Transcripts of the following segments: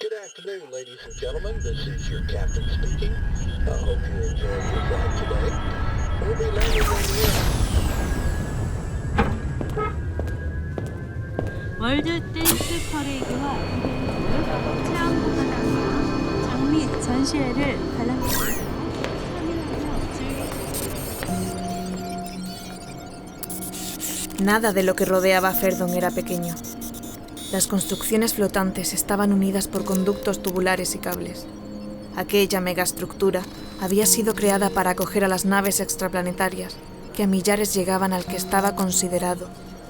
Good afternoon, ladies and gentlemen. This is your captain speaking. I hope you're enjoying your flight today. We'll be landing on the 월드 댄스 퍼레이드와 이벤트를 체험하다가 장미 전시회를 관람했습니다. Nada de lo que rodeaba a Ferdon era pequeño. Las construcciones flotantes estaban unidas por conductos tubulares y cables. Aquella megaestructura había sido creada para acoger a las naves extraplanetarias que a millares llegaban al que estaba considerado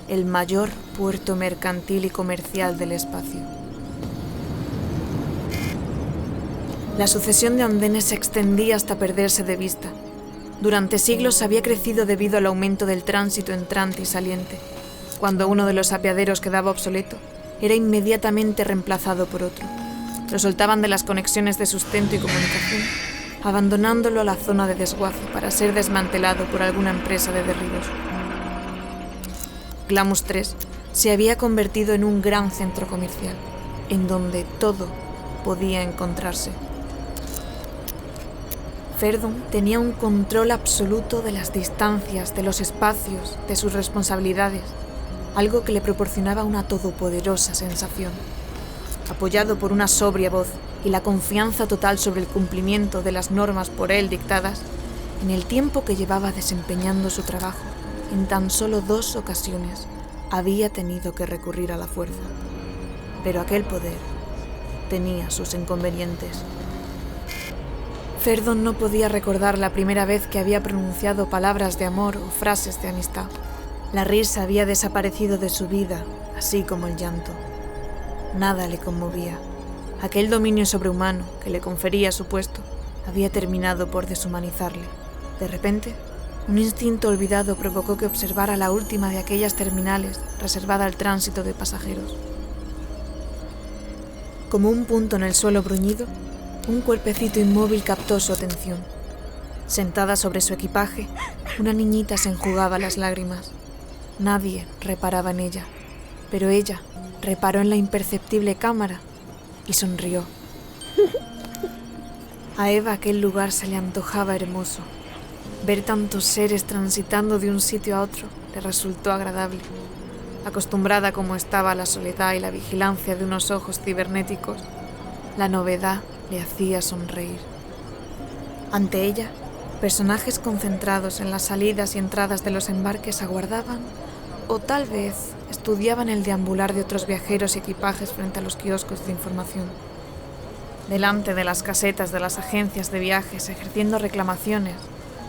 el mayor puerto mercantil y comercial del espacio. La sucesión de andenes se extendía hasta perderse de vista. Durante siglos había crecido debido al aumento del tránsito entrante y saliente. Cuando uno de los apeaderos quedaba obsoleto, era inmediatamente reemplazado por otro. Lo soltaban de las conexiones de sustento y comunicación, abandonándolo a la zona de desguace para ser desmantelado por alguna empresa de derribos. Glamus 3 se había convertido en un gran centro comercial, en donde todo podía encontrarse. Ferdon tenía un control absoluto de las distancias, de los espacios, de sus responsabilidades, algo que le proporcionaba una todopoderosa sensación. Apoyado por una sobria voz y la confianza total sobre el cumplimiento de las normas por él dictadas, en el tiempo que llevaba desempeñando su trabajo, en tan solo 2 ocasiones había tenido que recurrir a la fuerza. Pero aquel poder tenía sus inconvenientes. Ferdon no podía recordar la primera vez que había pronunciado palabras de amor o frases de amistad. La risa había desaparecido de su vida, así como el llanto. Nada le conmovía. Aquel dominio sobrehumano que le confería su puesto había terminado por deshumanizarle. De repente, un instinto olvidado provocó que observara la última de aquellas terminales reservada al tránsito de pasajeros. Como un punto en el suelo bruñido, un cuerpecito inmóvil captó su atención. Sentada sobre su equipaje, una niñita se enjugaba las lágrimas. Nadie reparaba en ella, pero ella reparó en la imperceptible cámara y sonrió. A Eva aquel lugar se le antojaba hermoso. Ver tantos seres transitando de un sitio a otro le resultó agradable. Acostumbrada como estaba a la soledad y la vigilancia de unos ojos cibernéticos, la novedad le hacía sonreír. Ante ella, personajes concentrados en las salidas y entradas de los embarques aguardaban, o tal vez estudiaban el deambular de otros viajeros y equipajes frente a los kioscos de información. Delante de las casetas de las agencias de viajes ejerciendo reclamaciones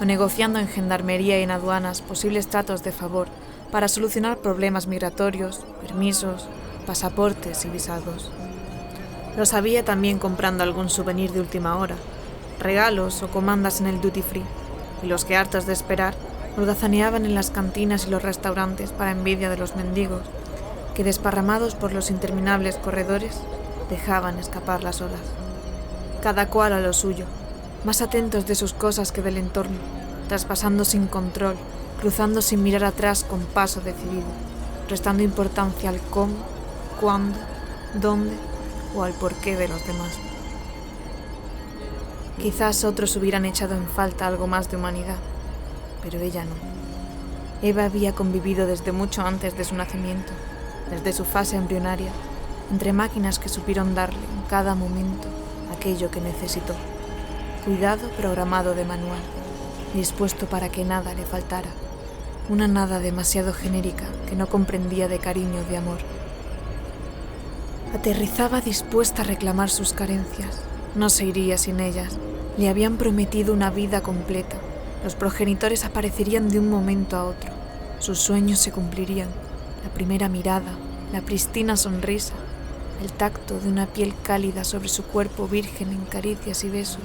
o negociando en gendarmería y en aduanas posibles tratos de favor para solucionar problemas migratorios, permisos, pasaportes y visados. Los había también comprando algún souvenir de última hora, regalos o comandas en el duty free, y los que, hartos de esperar, holgazaneaban en las cantinas y los restaurantes para envidia de los mendigos, que desparramados por los interminables corredores dejaban escapar las horas. Cada cual a lo suyo, más atentos de sus cosas que del entorno, traspasando sin control, cruzando sin mirar atrás con paso decidido, prestando importancia al cómo, cuándo, dónde o al porqué de los demás. Quizás otros hubieran echado en falta algo más de humanidad, pero ella no. Eva había convivido desde mucho antes de su nacimiento, desde su fase embrionaria, entre máquinas que supieron darle en cada momento aquello que necesitó. Cuidado programado de manual, dispuesto para que nada le faltara. Una nada demasiado genérica que no comprendía de cariño o de amor. Aterrizaba dispuesta a reclamar sus carencias. No se iría sin ellas. Le habían prometido una vida completa. Los progenitores aparecerían de un momento a otro. Sus sueños se cumplirían. La primera mirada, la pristina sonrisa, el tacto de una piel cálida sobre su cuerpo virgen en caricias y besos.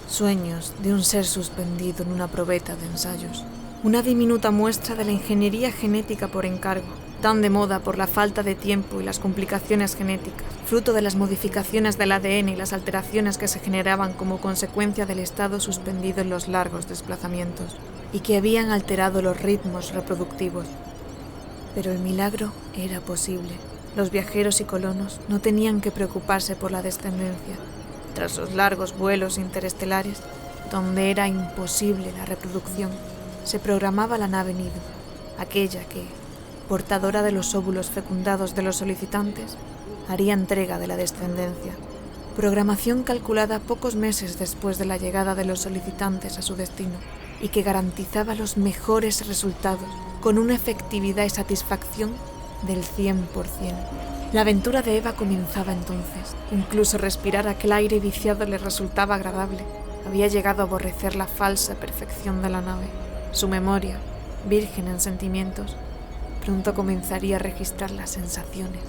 Sueños de un ser suspendido en una probeta de ensayos. Una diminuta muestra de la ingeniería genética por encargo, tan de moda por la falta de tiempo y las complicaciones genéticas, fruto de las modificaciones del ADN y las alteraciones que se generaban como consecuencia del estado suspendido en los largos desplazamientos, y que habían alterado los ritmos reproductivos. Pero el milagro era posible. Los viajeros y colonos no tenían que preocuparse por la descendencia. Tras los largos vuelos interestelares, donde era imposible la reproducción, se programaba la nave nido, aquella que, portadora de los óvulos fecundados de los solicitantes, haría entrega de la descendencia. Programación calculada pocos meses después de la llegada de los solicitantes a su destino y que garantizaba los mejores resultados con una efectividad y satisfacción del 100%. La aventura de Eva comenzaba entonces. Incluso respirar aquel aire viciado le resultaba agradable. Había llegado a aborrecer la falsa perfección de la nave. Su memoria, virgen en sentimientos, pronto comenzaría a registrar las sensaciones.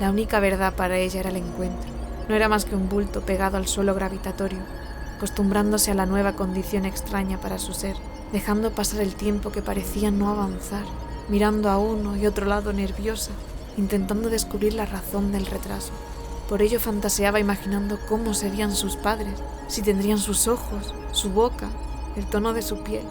La única verdad para ella era el encuentro. No era más que un bulto pegado al suelo gravitatorio, acostumbrándose a la nueva condición extraña para su ser, dejando pasar el tiempo que parecía no avanzar, mirando a uno y otro lado nerviosa, intentando descubrir la razón del retraso. Por ello fantaseaba imaginando cómo serían sus padres, si tendrían sus ojos, su boca, el tono de su piel.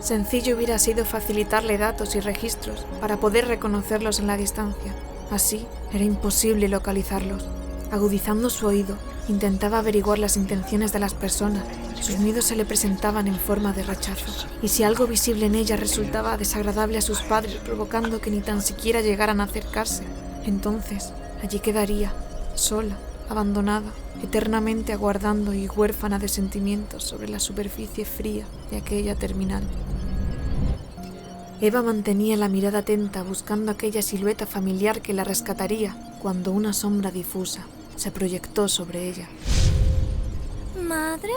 Sencillo hubiera sido facilitarle datos y registros para poder reconocerlos en la distancia. Así, era imposible localizarlos. Agudizando su oído, intentaba averiguar las intenciones de las personas. Sus miedos se le presentaban en forma de rechazo. Y si algo visible en ella resultaba desagradable a sus padres, provocando que ni tan siquiera llegaran a acercarse, entonces allí quedaría, sola, abandonada, eternamente aguardando y huérfana de sentimientos sobre la superficie fría de aquella terminal. Eva mantenía la mirada atenta buscando aquella silueta familiar que la rescataría cuando una sombra difusa se proyectó sobre ella. ¿Madre?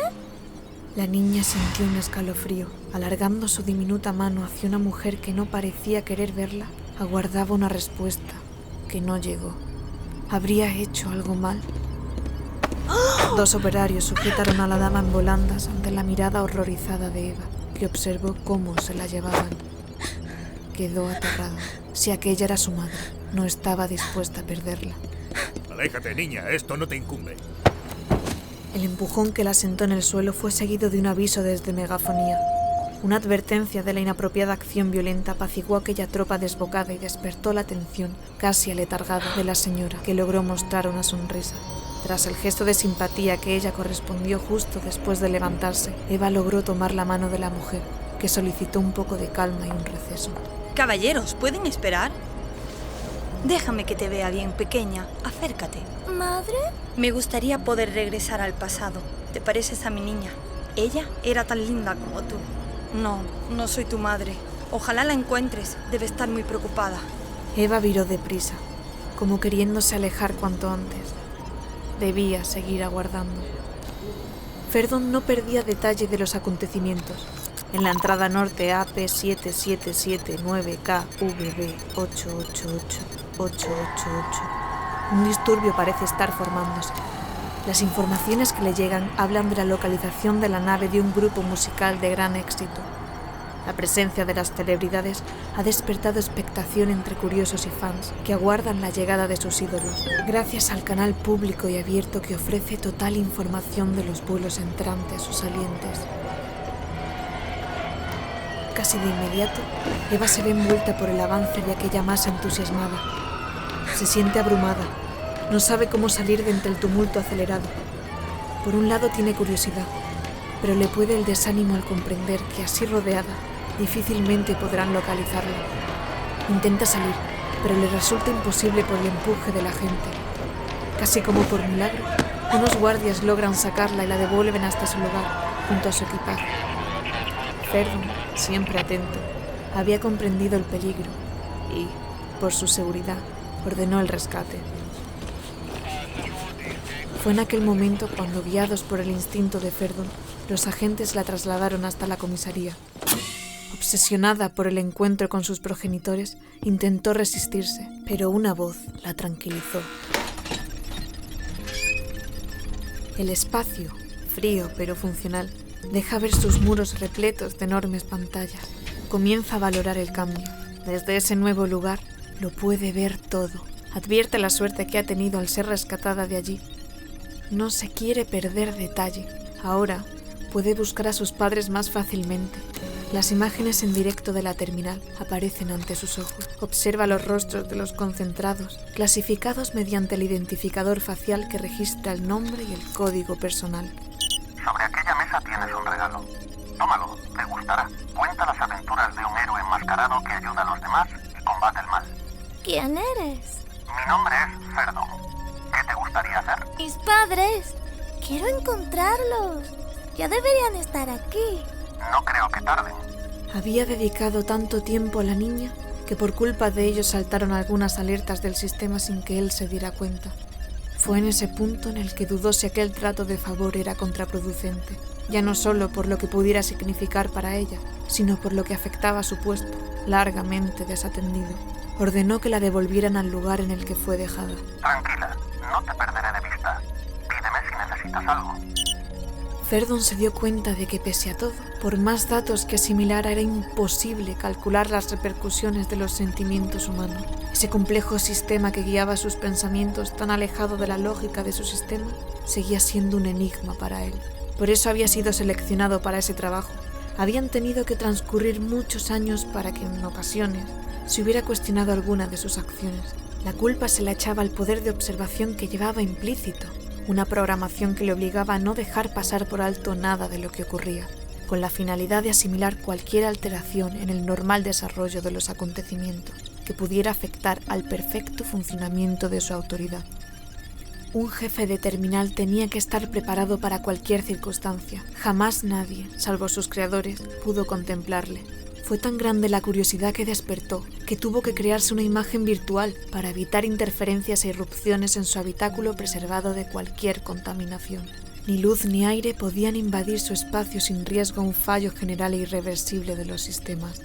La niña sintió un escalofrío. Alargando su diminuta mano hacia una mujer que no parecía querer verla, aguardaba una respuesta que no llegó. ¿Habría hecho algo mal? Dos operarios sujetaron a la dama en volandas ante la mirada horrorizada de Eva, que observó cómo se la llevaban. Quedó aterrada. Si aquella era su madre, no estaba dispuesta a perderla. Aléjate, niña, esto no te incumbe. El empujón que la sentó en el suelo fue seguido de un aviso desde megafonía. Una advertencia de la inapropiada acción violenta apaciguó aquella tropa desbocada y despertó la atención, casi aletargada, de la señora, que logró mostrar una sonrisa. Tras el gesto de simpatía que ella correspondió justo después de levantarse, Eva logró tomar la mano de la mujer, que solicitó un poco de calma y un receso. Caballeros, ¿pueden esperar? Déjame que te vea bien, pequeña. Acércate. ¿Madre? Me gustaría poder regresar al pasado. ¿Te pareces a mi niña? Ella era tan linda como tú. No, no soy tu madre. Ojalá la encuentres. Debe estar muy preocupada. Eva viró deprisa, como queriéndose alejar cuanto antes. Debía seguir aguardando. Ferdon no perdía detalle de los acontecimientos. En la entrada norte AP7779KVB888-888, un disturbio parece estar formándose. Las informaciones que le llegan hablan de la localización de la nave de un grupo musical de gran éxito. La presencia de las celebridades ha despertado expectación entre curiosos y fans que aguardan la llegada de sus ídolos, gracias al canal público y abierto que ofrece total información de los vuelos entrantes o salientes. Casi de inmediato, Eva se ve envuelta por el avance de aquella masa entusiasmada. Se siente abrumada, no sabe cómo salir de entre el tumulto acelerado. Por un lado tiene curiosidad, pero le puede el desánimo al comprender que así rodeada, difícilmente podrán localizarla. Intenta salir, pero le resulta imposible por el empuje de la gente. Casi como por milagro, unos guardias logran sacarla y la devuelven hasta su lugar, junto a su equipaje. Ferdon, siempre atento, había comprendido el peligro y, por su seguridad, ordenó el rescate. Fue en aquel momento cuando, guiados por el instinto de Ferdon, los agentes la trasladaron hasta la comisaría. Obsesionada por el encuentro con sus progenitores, intentó resistirse, pero una voz la tranquilizó. El espacio, frío pero funcional, deja ver sus muros repletos de enormes pantallas. Comienza a valorar el cambio. Desde ese nuevo lugar lo puede ver todo. Advierte la suerte que ha tenido al ser rescatada de allí. No se quiere perder detalle. Ahora puede buscar a sus padres más fácilmente. Las imágenes en directo de la terminal aparecen ante sus ojos. Observa los rostros de los concentrados, clasificados mediante el identificador facial que registra el nombre y el código personal. Sobre aquella mesa tienes un regalo. Tómalo, te gustará. Cuenta las aventuras de un héroe enmascarado que ayuda a los demás y combate el mal. ¿Quién eres? Mi nombre es Ferdon. ¿Qué te gustaría hacer? Mis padres. Quiero encontrarlos. Ya deberían estar aquí. No creo que tarden. Había dedicado tanto tiempo a la niña que por culpa de ello saltaron algunas alertas del sistema sin que él se diera cuenta. Fue en ese punto en el que dudó si aquel trato de favor era contraproducente, ya no solo por lo que pudiera significar para ella, sino por lo que afectaba a su puesto, largamente desatendido. Ordenó que la devolvieran al lugar en el que fue dejada. Tranquila, no te perderé de vista. Pídeme si necesitas algo. Ferdon se dio cuenta de que pese a todo, por más datos que asimilara era imposible calcular las repercusiones de los sentimientos humanos. Ese complejo sistema que guiaba sus pensamientos tan alejado de la lógica de su sistema seguía siendo un enigma para él. Por eso había sido seleccionado para ese trabajo. Habían tenido que transcurrir muchos años para que en ocasiones se hubiera cuestionado alguna de sus acciones. La culpa se la echaba al poder de observación que llevaba implícito, una programación que le obligaba a no dejar pasar por alto nada de lo que ocurría, con la finalidad de asimilar cualquier alteración en el normal desarrollo de los acontecimientos que pudiera afectar al perfecto funcionamiento de su autoridad. Un jefe de terminal tenía que estar preparado para cualquier circunstancia. Jamás nadie, salvo sus creadores, pudo contemplarle. Fue tan grande la curiosidad que despertó que tuvo que crearse una imagen virtual para evitar interferencias e irrupciones en su habitáculo preservado de cualquier contaminación. Ni luz ni aire podían invadir su espacio sin riesgo a un fallo general e irreversible de los sistemas.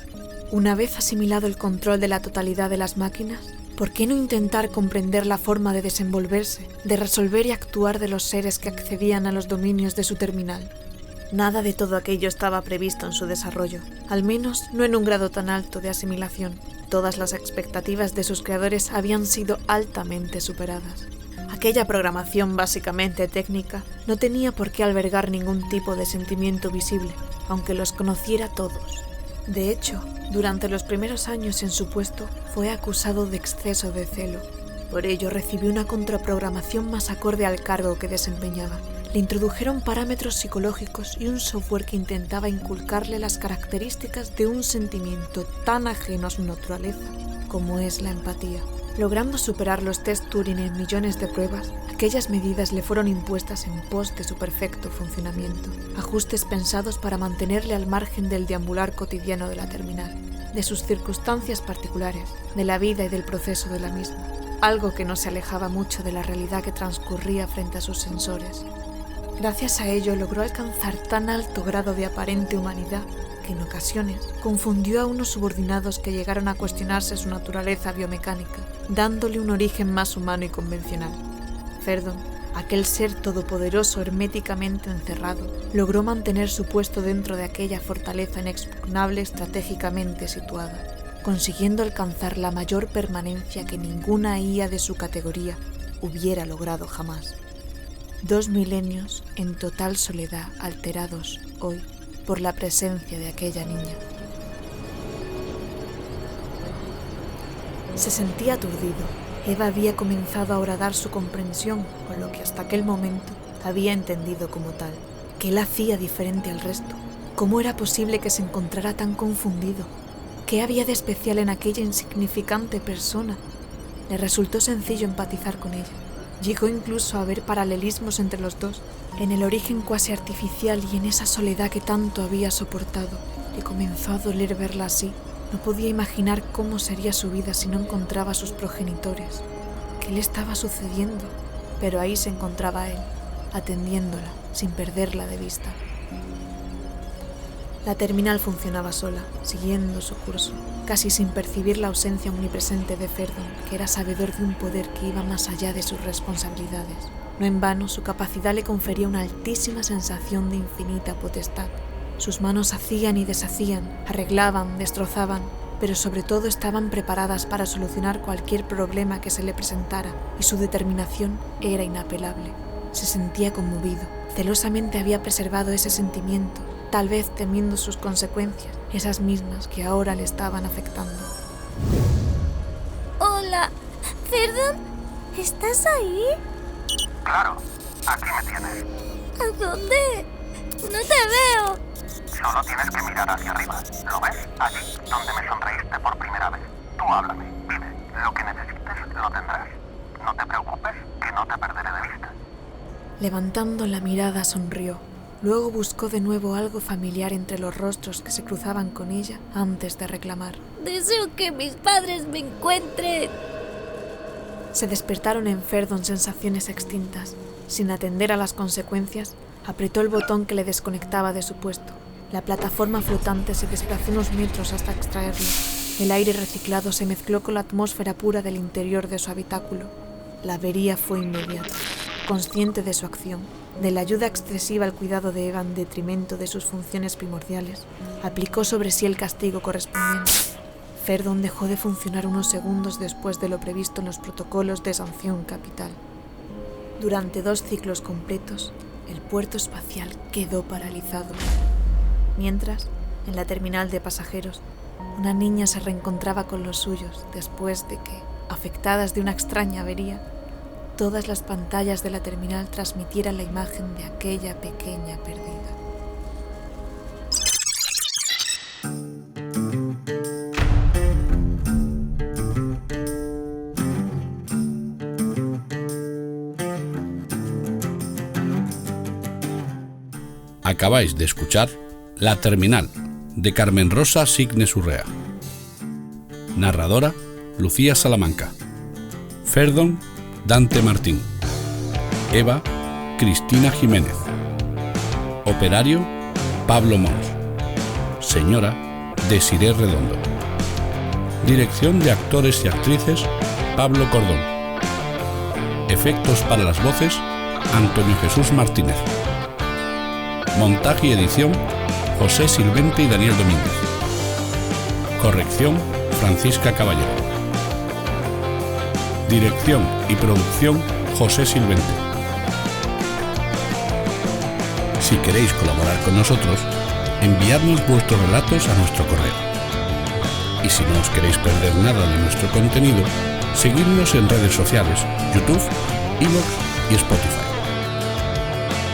Una vez asimilado el control de la totalidad de las máquinas, ¿por qué no intentar comprender la forma de desenvolverse, de resolver y actuar de los seres que accedían a los dominios de su terminal? Nada de todo aquello estaba previsto en su desarrollo, al menos no en un grado tan alto de asimilación. Todas las expectativas de sus creadores habían sido altamente superadas. Aquella programación básicamente técnica no tenía por qué albergar ningún tipo de sentimiento visible, aunque los conociera todos. De hecho, durante los primeros años en su puesto fue acusado de exceso de celo. Por ello recibió una contraprogramación más acorde al cargo que desempeñaba. Le introdujeron parámetros psicológicos y un software que intentaba inculcarle las características de un sentimiento tan ajeno a su naturaleza como es la empatía. Logrando superar los test Turing en millones de pruebas, aquellas medidas le fueron impuestas en pos de su perfecto funcionamiento, ajustes pensados para mantenerle al margen del deambular cotidiano de la terminal, de sus circunstancias particulares, de la vida y del proceso de la misma, algo que no se alejaba mucho de la realidad que transcurría frente a sus sensores. Gracias a ello logró alcanzar tan alto grado de aparente humanidad que en ocasiones confundió a unos subordinados que llegaron a cuestionarse su naturaleza biomecánica, dándole un origen más humano y convencional. Ferdon, aquel ser todopoderoso herméticamente encerrado, logró mantener su puesto dentro de aquella fortaleza inexpugnable estratégicamente situada, consiguiendo alcanzar la mayor permanencia que ninguna IA de su categoría hubiera logrado jamás. 2 milenios en total soledad alterados hoy por la presencia de aquella niña. Se sentía aturdido. Eva había comenzado a horadar su comprensión con lo que hasta aquel momento había entendido como tal. ¿Qué la hacía diferente al resto? ¿Cómo era posible que se encontrara tan confundido? ¿Qué había de especial en aquella insignificante persona? Le resultó sencillo empatizar con ella. Llegó incluso a ver paralelismos entre los dos, en el origen cuasi artificial y en esa soledad que tanto había soportado. Le comenzó a doler verla así. No podía imaginar cómo sería su vida si no encontraba a sus progenitores. ¿Qué le estaba sucediendo? Pero ahí se encontraba él, atendiéndola, sin perderla de vista. La terminal funcionaba sola, siguiendo su curso, casi sin percibir la ausencia omnipresente de Ferdon, que era sabedor de un poder que iba más allá de sus responsabilidades. No en vano, su capacidad le confería una altísima sensación de infinita potestad. Sus manos hacían y deshacían, arreglaban, destrozaban, pero sobre todo estaban preparadas para solucionar cualquier problema que se le presentara, y su determinación era inapelable. Se sentía conmovido. Celosamente había preservado ese sentimiento, tal vez temiendo sus consecuencias, esas mismas que ahora le estaban afectando. Hola, Ferdon, ¿estás ahí? Claro, aquí me tienes. ¿A dónde? No te veo. Solo tienes que mirar hacia arriba. ¿Lo ves? Allí, donde me sonreíste por primera vez. Tú háblame, pide. Lo que necesites lo tendrás. No te preocupes, que no te perderé de vista. Levantando la mirada sonrió. Luego buscó de nuevo algo familiar entre los rostros que se cruzaban con ella antes de reclamar. Deseo que mis padres me encuentren. Se despertaron en Ferdon sensaciones extintas. Sin atender a las consecuencias, apretó el botón que le desconectaba de su puesto. La plataforma flotante se desplazó unos metros hasta extraerlo. El aire reciclado se mezcló con la atmósfera pura del interior de su habitáculo. La avería fue inmediata. Consciente de su acción, de la ayuda excesiva al cuidado de Eva en detrimento de sus funciones primordiales, aplicó sobre sí el castigo correspondiente. Ferdon dejó de funcionar unos segundos después de lo previsto en los protocolos de sanción capital. Durante 2 ciclos completos, el puerto espacial quedó paralizado. Mientras, en la terminal de pasajeros, una niña se reencontraba con los suyos después de que, afectadas de una extraña avería, todas las pantallas de la terminal transmitieran la imagen de aquella pequeña perdida. Acabáis de escuchar La Terminal, de Carmen Rosa Signes Urrea. Narradora, Lucía Salamanca. Ferdon, Dante Martín. Eva, Cristina Jiménez. Operario, Pablo Mons. Señora, Desiré Redondo. Dirección de actores y actrices, Pablo Cordón. Efectos para las voces, Antonio Jesús Martínez. Montaje y edición, José Silvente y Daniel Domínguez. Corrección, Francisca Caballero. Dirección y producción, José Silvente. Si queréis colaborar con nosotros, enviadnos vuestros relatos a nuestro correo. Y si no os queréis perder nada de nuestro contenido, seguidnos en redes sociales, YouTube, iVoox y Spotify.